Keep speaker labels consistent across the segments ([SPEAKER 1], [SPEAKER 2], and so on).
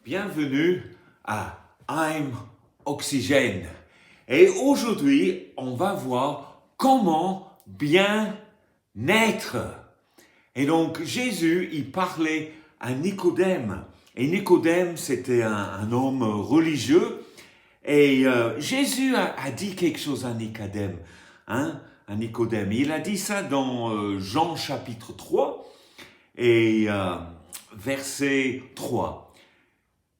[SPEAKER 1] Bienvenue à I'm Oxygène. Et aujourd'hui, on va voir comment bien naître. Et donc, Jésus, il parlait à Nicodème. Et Nicodème, c'était un homme religieux. Et Jésus a dit quelque chose à Nicodème. À Nicodème. Il a dit ça dans Jean chapitre 3 et verset 3.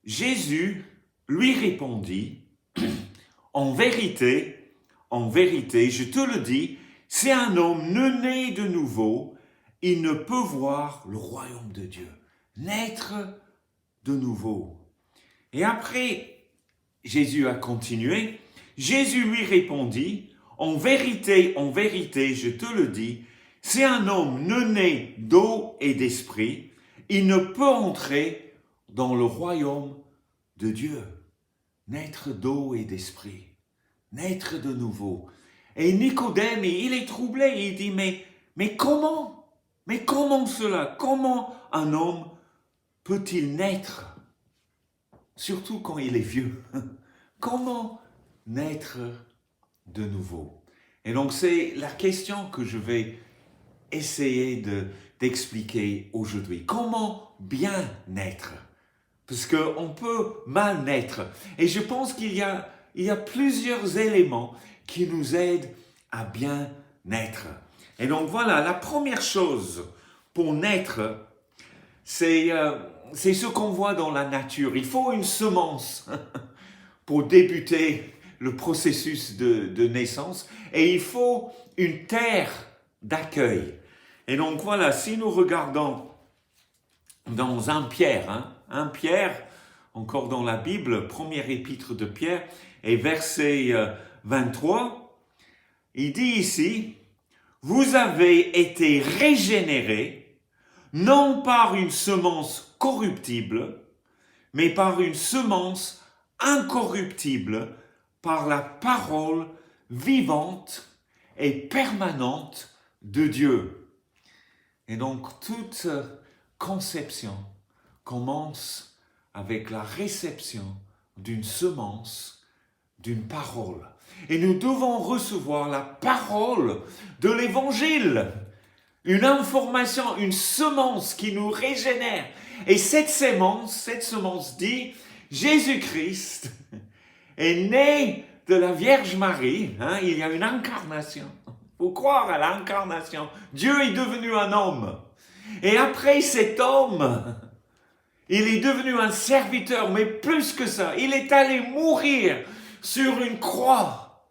[SPEAKER 1] Jésus lui répondit, en vérité, je te le dis, si un homme ne naît de nouveau, il ne peut voir le royaume de Dieu. Naître de nouveau. Et après, Jésus a continué. Jésus lui répondit, en vérité, je te le dis, si un homme ne naît d'eau et d'esprit, il ne peut entrer dans le royaume de Dieu. Naître d'eau et d'esprit. Naître de nouveau. Et Nicodème, il est troublé. Il dit, mais comment? Mais comment cela? Comment un homme peut-il naître? Surtout quand il est vieux. Comment naître de nouveau? Et donc c'est la question que je vais essayer d'expliquer aujourd'hui. Comment bien naître? Parce qu'on peut mal naître. Et je pense qu'il y a plusieurs éléments qui nous aident à bien naître. Et donc voilà, la première chose pour naître, c'est ce qu'on voit dans la nature. Il faut une semence pour débuter le processus de naissance. Et il faut une terre d'accueil. Et donc voilà, si nous regardons dans 1 Pierre, 1 Pierre, encore dans la Bible, première épître de Pierre, et verset 23, il dit ici, « Vous avez été régénérés, non par une semence corruptible, mais par une semence incorruptible, par la parole vivante et permanente de Dieu. » Et donc, toute conception commence avec la réception d'une semence, d'une parole. Et nous devons recevoir la parole de l'Évangile, une information, une semence qui nous régénère. Et cette semence dit, Jésus-Christ est né de la Vierge Marie, il y a une incarnation. Il faut croire à l'incarnation. Dieu est devenu un homme. Et après cet homme, il est devenu un serviteur, mais plus que ça, il est allé mourir sur une croix.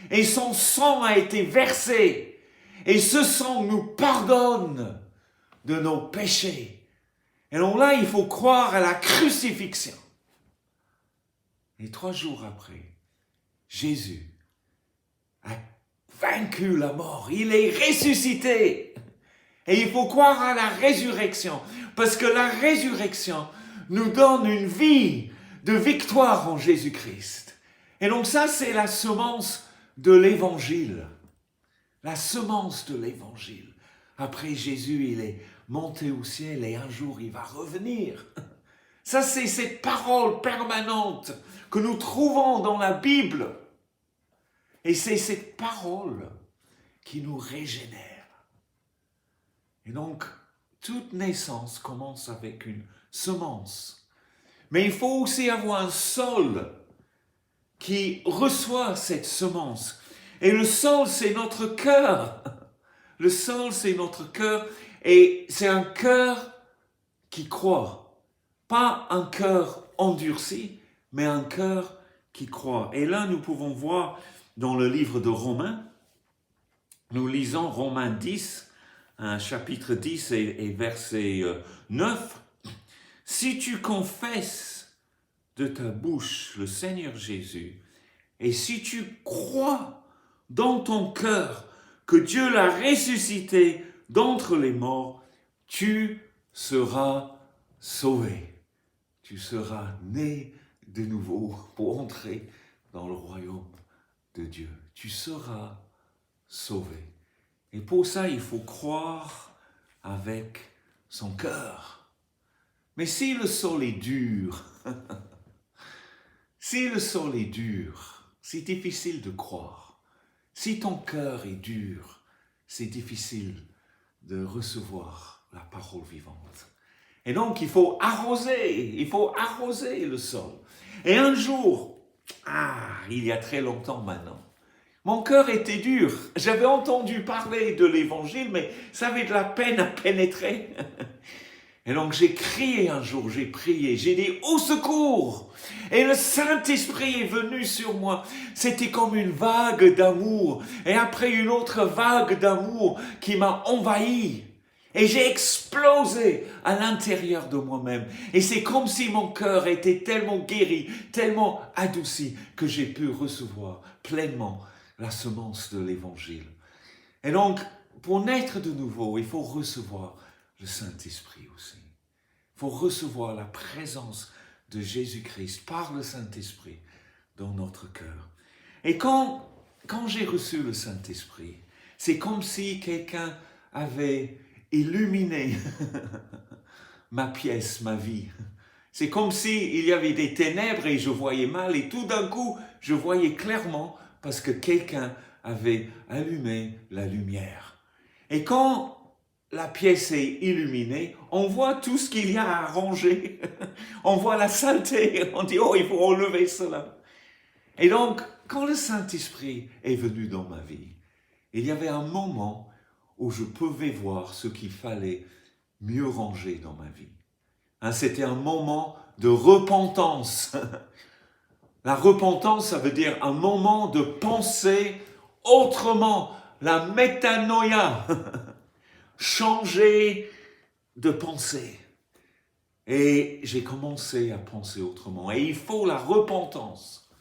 [SPEAKER 1] Et son sang a été versé. Et ce sang nous pardonne de nos péchés. Et donc là, il faut croire à la crucifixion. Et 3 jours après, Jésus a vaincu la mort. Il est ressuscité. Et il faut croire à la résurrection. Parce que la résurrection nous donne une vie de victoire en Jésus-Christ. Et donc ça, c'est la semence de l'Évangile. La semence de l'Évangile. Après Jésus, il est monté au ciel et un jour, il va revenir. Ça, c'est cette parole permanente que nous trouvons dans la Bible. Et c'est cette parole qui nous régénère. Et donc, toute naissance commence avec une semence. Mais il faut aussi avoir un sol qui reçoit cette semence. Et le sol, c'est notre cœur. Le sol, c'est notre cœur. Et c'est un cœur qui croit. Pas un cœur endurci, mais un cœur qui croit. Et là, nous pouvons voir dans le livre de Romains, nous lisons Romains 10, chapitre 10 et verset 9. « Si tu confesses de ta bouche le Seigneur Jésus, et si tu crois dans ton cœur que Dieu l'a ressuscité d'entre les morts, tu seras sauvé. Tu seras né de nouveau pour entrer dans le royaume de Dieu. Tu seras sauvé. Et pour ça, il faut croire avec son cœur. Mais si le sol est dur, si le sol est dur, c'est difficile de croire. Si ton cœur est dur, c'est difficile de recevoir la parole vivante. Et donc, il faut arroser le sol. Et un jour, il y a très longtemps maintenant, mon cœur était dur. J'avais entendu parler de l'évangile, mais ça avait de la peine à pénétrer. Et donc, j'ai crié un jour, j'ai prié, j'ai dit « Au secours !» Et le Saint-Esprit est venu sur moi. C'était comme une vague d'amour. Et après, une autre vague d'amour qui m'a envahi. Et j'ai explosé à l'intérieur de moi-même. Et c'est comme si mon cœur était tellement guéri, tellement adouci, que j'ai pu recevoir pleinement la semence de l'Évangile. Et donc, pour naître de nouveau, il faut recevoir le Saint-Esprit aussi. Il faut recevoir la présence de Jésus-Christ par le Saint-Esprit dans notre cœur. Et quand j'ai reçu le Saint-Esprit, c'est comme si quelqu'un avait illuminé ma pièce, ma vie. C'est comme s'il y avait des ténèbres et je voyais mal et tout d'un coup, je voyais clairement parce que quelqu'un avait allumé la lumière. Et quand la pièce est illuminée, on voit tout ce qu'il y a à ranger. On voit la saleté. On dit, oh, il faut enlever cela. Et donc, quand le Saint-Esprit est venu dans ma vie, il y avait un moment où je pouvais voir ce qu'il fallait mieux ranger dans ma vie. C'était un moment de repentance. La repentance, ça veut dire un moment de penser autrement. La métanoïa. Changer de pensée. Et j'ai commencé à penser autrement. Et il faut la repentance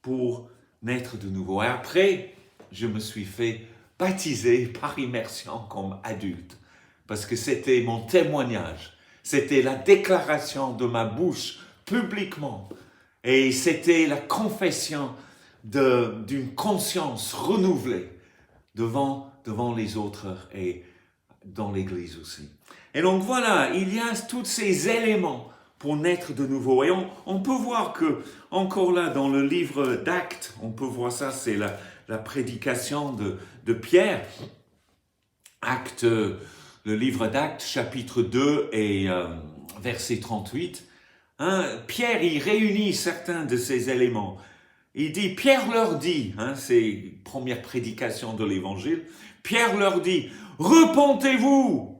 [SPEAKER 1] pour naître de nouveau. Et après, je me suis fait baptiser par immersion comme adulte. Parce que c'était mon témoignage. C'était la déclaration de ma bouche publiquement. Et c'était la confession d'une conscience renouvelée devant les autres et dans l'Église aussi. Et donc voilà, il y a tous ces éléments pour naître de nouveau. Et on peut voir que, encore là, dans le livre d'Actes, on peut voir ça, c'est la prédication de Pierre. Actes, le livre d'Actes, chapitre 2 et verset 38. Pierre, il réunit certains de ces éléments. Il dit, Pierre leur dit, c'est la première prédication de l'Évangile, Pierre leur dit, repentez-vous.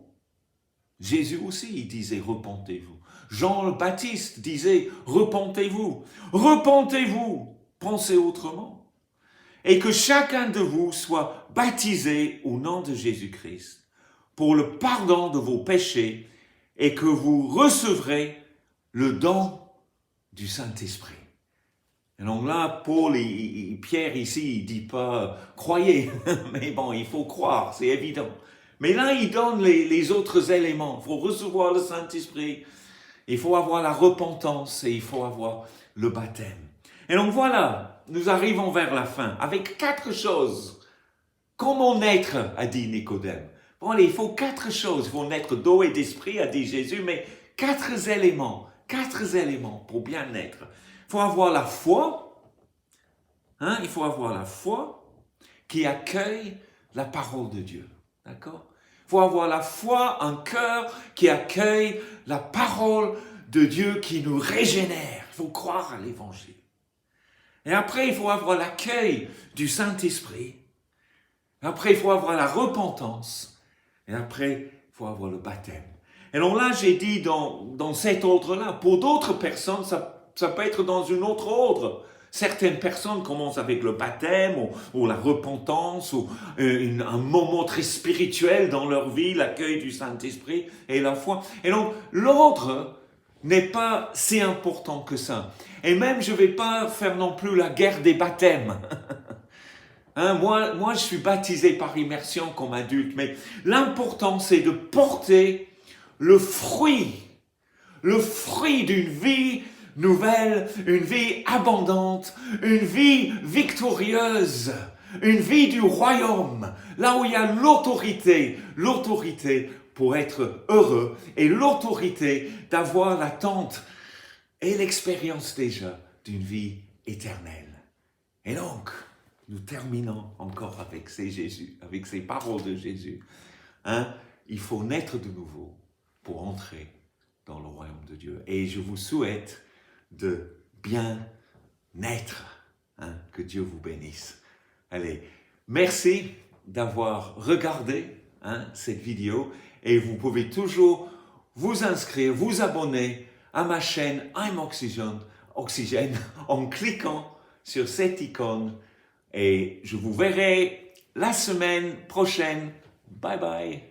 [SPEAKER 1] Jésus aussi, il disait, repentez-vous. Jean le Baptiste disait, repentez-vous. Repentez-vous, pensez autrement. Et que chacun de vous soit baptisé au nom de Jésus-Christ pour le pardon de vos péchés et que vous recevrez le don du Saint-Esprit. Et donc là, Pierre ici, il dit pas « croyez », mais bon, il faut croire, c'est évident. Mais là, il donne les autres éléments. Il faut recevoir le Saint-Esprit, il faut avoir la repentance et il faut avoir le baptême. Et donc voilà, nous arrivons vers la fin avec 4 choses. Comment naître, a dit Nicodème. Bon, allez, il faut 4 choses. Il faut naître d'eau et d'esprit, a dit Jésus, mais 4 éléments pour bien naître. Il faut avoir la foi, il faut avoir la foi qui accueille la parole de Dieu, d'accord? Il faut avoir la foi, un cœur qui accueille la parole de Dieu qui nous régénère. Il faut croire à l'Évangile. Et après, il faut avoir l'accueil du Saint-Esprit. Après, il faut avoir la repentance. Et après, il faut avoir le baptême. Et donc là, j'ai dit dans cet ordre-là, pour d'autres personnes, ça peut être dans un autre ordre. Certaines personnes commencent avec le baptême ou la repentance ou un moment très spirituel dans leur vie, l'accueil du Saint-Esprit et la foi. Et donc, l'ordre n'est pas si important que ça. Et même, je ne vais pas faire non plus la guerre des baptêmes. Moi, je suis baptisé par immersion comme adulte, mais l'important, c'est de porter le fruit le fruit d'une vie nouvelle, une vie abondante, une vie victorieuse, une vie du royaume, là où il y a l'autorité pour être heureux et l'autorité d'avoir l'attente et l'expérience déjà d'une vie éternelle. Et donc, nous terminons encore avec ces paroles de Jésus. Il faut naître de nouveau pour entrer dans le royaume de Dieu. Et je vous souhaite de bien naître. Que Dieu vous bénisse. Allez, merci d'avoir regardé cette vidéo et vous pouvez toujours vous inscrire, vous abonner à ma chaîne I'm Oxygène en cliquant sur cette icône et je vous verrai la semaine prochaine. Bye bye.